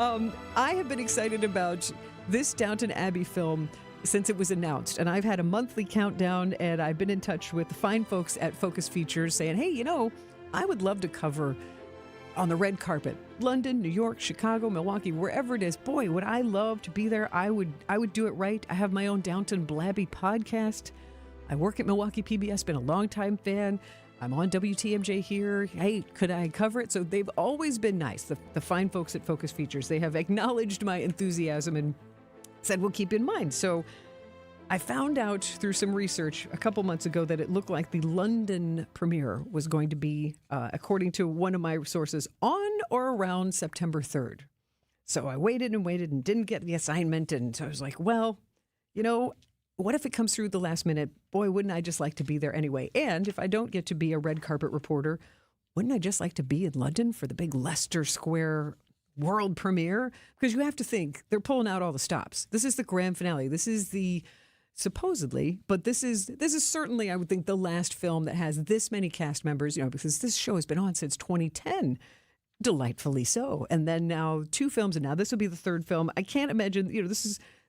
I have been excited about this Downton Abbey film since it was announced, and I've had a monthly countdown, and I've been in touch with the fine folks at Focus Features saying, hey, I would love to cover on the red carpet, London, New York, Chicago, Milwaukee, wherever it is. Boy, would I love to be there. I would do it right. I have my own Downton Blabby podcast. I work at Milwaukee PBS, been a longtime fan. I'm on WTMJ here. Hey, could I cover it? So they've always been nice, the fine folks at Focus Features. They have acknowledged my enthusiasm and said, we'll keep in mind. So I found out through some research a couple months ago that it looked like the London premiere was going to be, according to one of my sources, on or around September 3rd. So I waited and didn't get the assignment. And so I was like, well, what if it comes through the last minute? Boy, wouldn't I just like to be there anyway? And if I don't get to be a red carpet reporter, wouldn't I just like to be in London for the big Leicester Square world premiere? Because you have to think, they're pulling out all the stops. This is the grand finale. This is the, supposedly, but this is certainly, I would think, the last film that has this many cast members, because this show has been on since 2010. Delightfully so. And then now 2 films, and now this will be the 3rd film. I can't imagine, this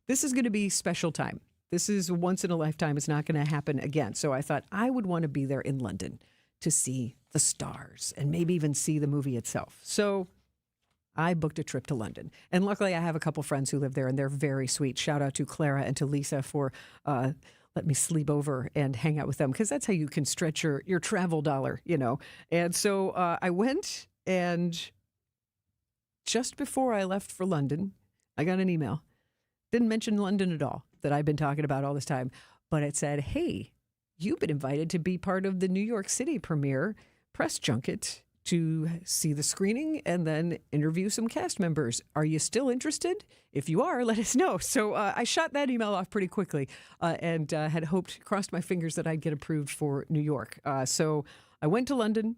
is going to be special time. This is once in a lifetime. It's not going to happen again. So I thought I would want to be there in London to see the stars and maybe even see the movie itself. So I booked a trip to London. And luckily I have a couple friends who live there and they're very sweet. Shout out to Clara and to Lisa for let me sleep over and hang out with them, because that's how you can stretch your travel dollar, And so I went, and just before I left for London, I got an email. Didn't mention London at all, that I've been talking about all this time. But it said, hey, you've been invited to be part of the New York City premiere press junket to see the screening and then interview some cast members. Are you still interested? If you are, let us know. So I shot that email off pretty quickly and had crossed my fingers that I'd get approved for New York. So I went to London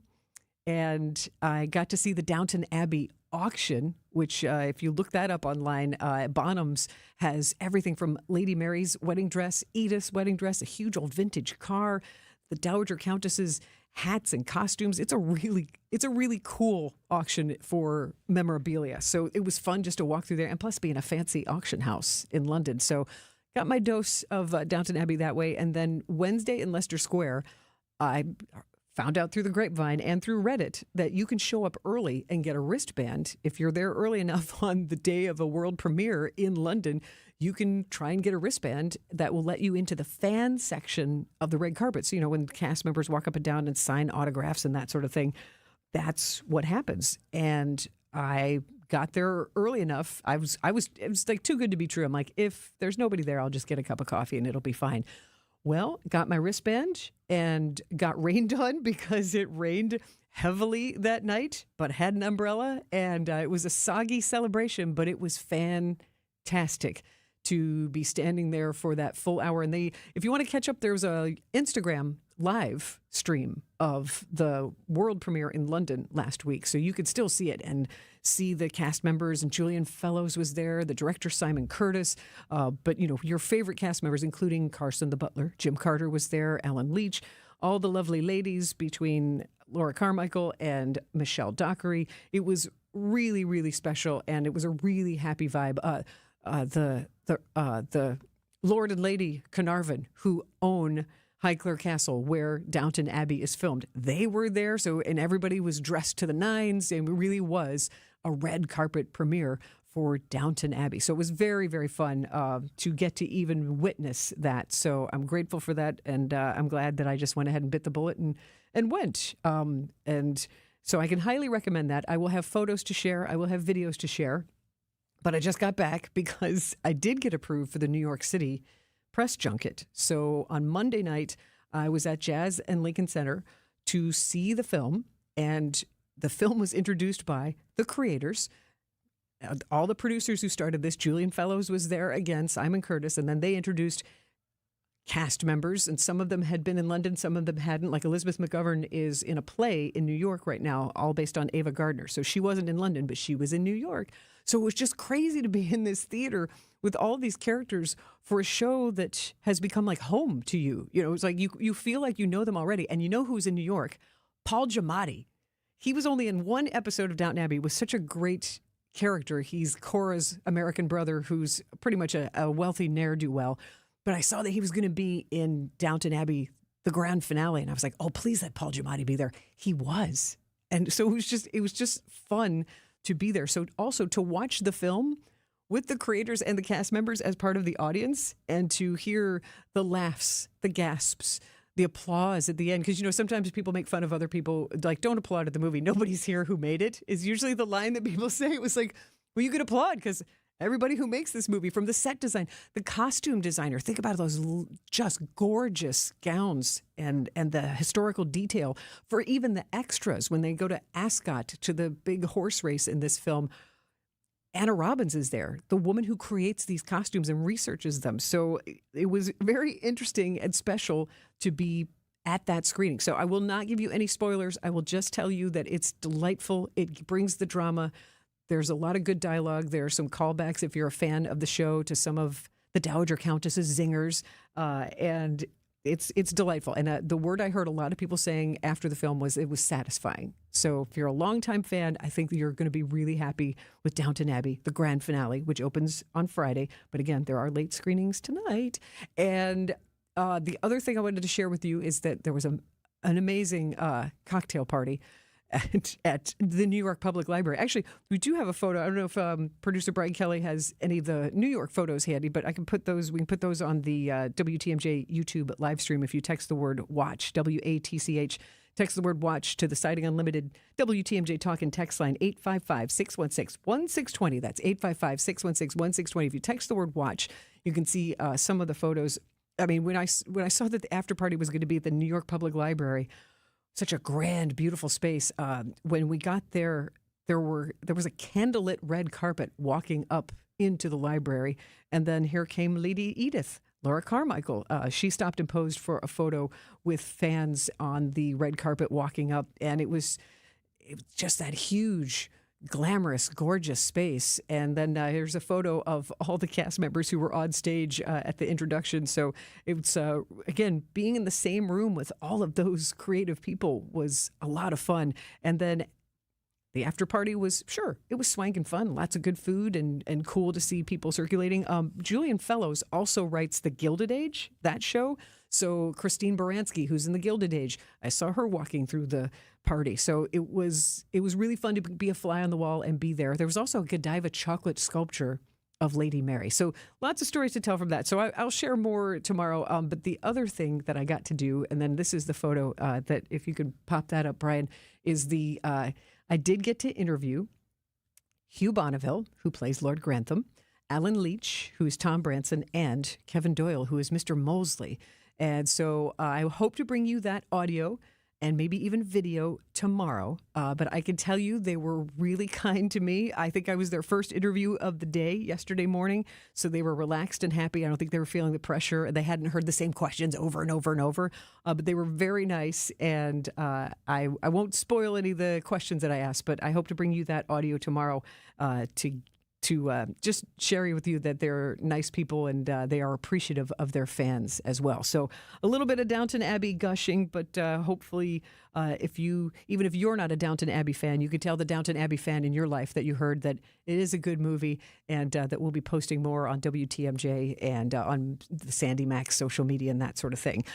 and I got to see the Downton Abbey auction, which if you look that up online, Bonham's has everything from Lady Mary's wedding dress, Edith's wedding dress, a huge old vintage car, the Dowager Countess's hats and costumes. It's a really cool auction for memorabilia. So it was fun just to walk through there, and plus being a fancy auction house in London. So got my dose of Downton Abbey that way. And then Wednesday in Leicester Square, I found out through the grapevine and through Reddit that you can show up early and get a wristband. If you're there early enough on the day of a world premiere in London, you can try and get a wristband that will let you into the fan section of the red carpet. So, when cast members walk up and down and sign autographs and that sort of thing, that's what happens. And I got there early enough. It was like too good to be true. I'm like, if there's nobody there, I'll just get a cup of coffee and it'll be fine. Well, got my wristband and got rained on because it rained heavily that night, but had an umbrella. And it was a soggy celebration, but it was fantastic to be standing there for that full hour. And if you want to catch up, there was a Instagram live stream of the world premiere in London last week. So you could still see it and see the cast members, and Julian Fellows was there, the director Simon Curtis, but your favorite cast members, including Carson the Butler, Jim Carter was there, Alan Leach, all the lovely ladies between Laura Carmichael and Michelle Dockery. It was really, really special, and it was a really happy vibe. The Lord and Lady Carnarvon, who own Highclere Castle, where Downton Abbey is filmed, they were there. And everybody was dressed to the nines, and it really was a red carpet premiere for Downton Abbey. So it was very, very fun to get to even witness that. So I'm grateful for that, and I'm glad that I just went ahead and bit the bullet and went. And so I can highly recommend that. I will have photos to share. I will have videos to share. But I just got back because I did get approved for the New York City press junket. So on Monday night, I was at Jazz and Lincoln Center to see the film, and the film was introduced by the creators, all the producers who started this. Julian Fellows was there again, Simon Curtis, and then they introduced cast members, and some of them had been in London, some of them hadn't. Like Elizabeth McGovern is in a play in New York right now, all based on Ava Gardner. So she wasn't in London, but she was in New York. So it was just crazy to be in this theater with all these characters for a show that has become like home to you. It's like you feel like you know them already. And you know who's in New York? Paul Giamatti. He was only in one episode of Downton Abbey with such a great character. He's Cora's American brother, who's pretty much a wealthy ne'er-do-well. But I saw that he was going to be in Downton Abbey, the grand finale, and I was like, oh, please let Paul Giamatti be there. He was. And so it was just fun to be there. So also to watch the film with the creators and the cast members as part of the audience, and to hear the laughs, the gasps, the applause at the end. Because, sometimes people make fun of other people, like, don't applaud at the movie. Nobody's here who made it, is usually the line that people say. It was like, well, you could applaud because everybody who makes this movie, from the set design, the costume designer, think about those just gorgeous gowns and the historical detail for even the extras when they go to Ascot, to the big horse race in this film. Anna Robbins is there, the woman who creates these costumes and researches them. So it was very interesting and special to be at that screening. So I will not give you any spoilers. I will just tell you that it's delightful. It brings the drama. There's a lot of good dialogue. There are some callbacks, if you're a fan of the show, to some of the Dowager Countess's zingers. And it's delightful. And the word I heard a lot of people saying after the film was it was satisfying. So if you're a longtime fan, I think you're going to be really happy with Downton Abbey, the grand finale, which opens on Friday. But again, there are late screenings tonight. And the other thing I wanted to share with you is that there was an amazing cocktail party at the New York Public Library. Actually, we do have a photo. I don't know if producer Brian Kelly has any of the New York photos handy, but I can put those. We can put those on the WTMJ YouTube live stream if you text the word "watch" WATCH. Text the word "watch" to the Sighting Unlimited WTMJ Talk and Text line 855-616-1620. That's 855-616-1620. If you text the word "watch," you can see some of the photos. I mean, when I saw that the after party was going to be at the New York Public Library, such a grand, beautiful space. When we got there, there was a candlelit red carpet walking up into the library, and then here came Lady Edith, Laura Carmichael. She stopped and posed for a photo with fans on the red carpet walking up, and it was just that huge, glamorous, gorgeous space. And then here's a photo of all the cast members who were on stage at the introduction. So it's, again, being in the same room with all of those creative people was a lot of fun. And then the after party was, it was swank and fun. Lots of good food and cool to see people circulating. Julian Fellows also writes The Gilded Age, that show. So Christine Baranski, who's in The Gilded Age, I saw her walking through the party. So it was really fun to be a fly on the wall and be there. There was also a Godiva chocolate sculpture of Lady Mary. So lots of stories to tell from that. So I'll share more tomorrow. But the other thing that I got to do, and then this is the photo that, if you could pop that up, Brian, is I did get to interview Hugh Bonneville, who plays Lord Grantham, Alan Leach, who is Tom Branson, and Kevin Doyle, who is Mr. Molesley. And so I hope to bring you that audio and maybe even video tomorrow. But I can tell you they were really kind to me. I think I was their first interview of the day yesterday morning. So they were relaxed and happy. I don't think they were feeling the pressure. They hadn't heard the same questions over and over and over. But they were very nice. And I won't spoil any of the questions that I asked, but I hope to bring you that audio tomorrow to just share with you that they're nice people and they are appreciative of their fans as well. So a little bit of Downton Abbey gushing, but hopefully even if you're not a Downton Abbey fan, you can tell the Downton Abbey fan in your life that you heard that it is a good movie, and that we'll be posting more on WTMJ and on the Sandy Maxx social media and that sort of thing.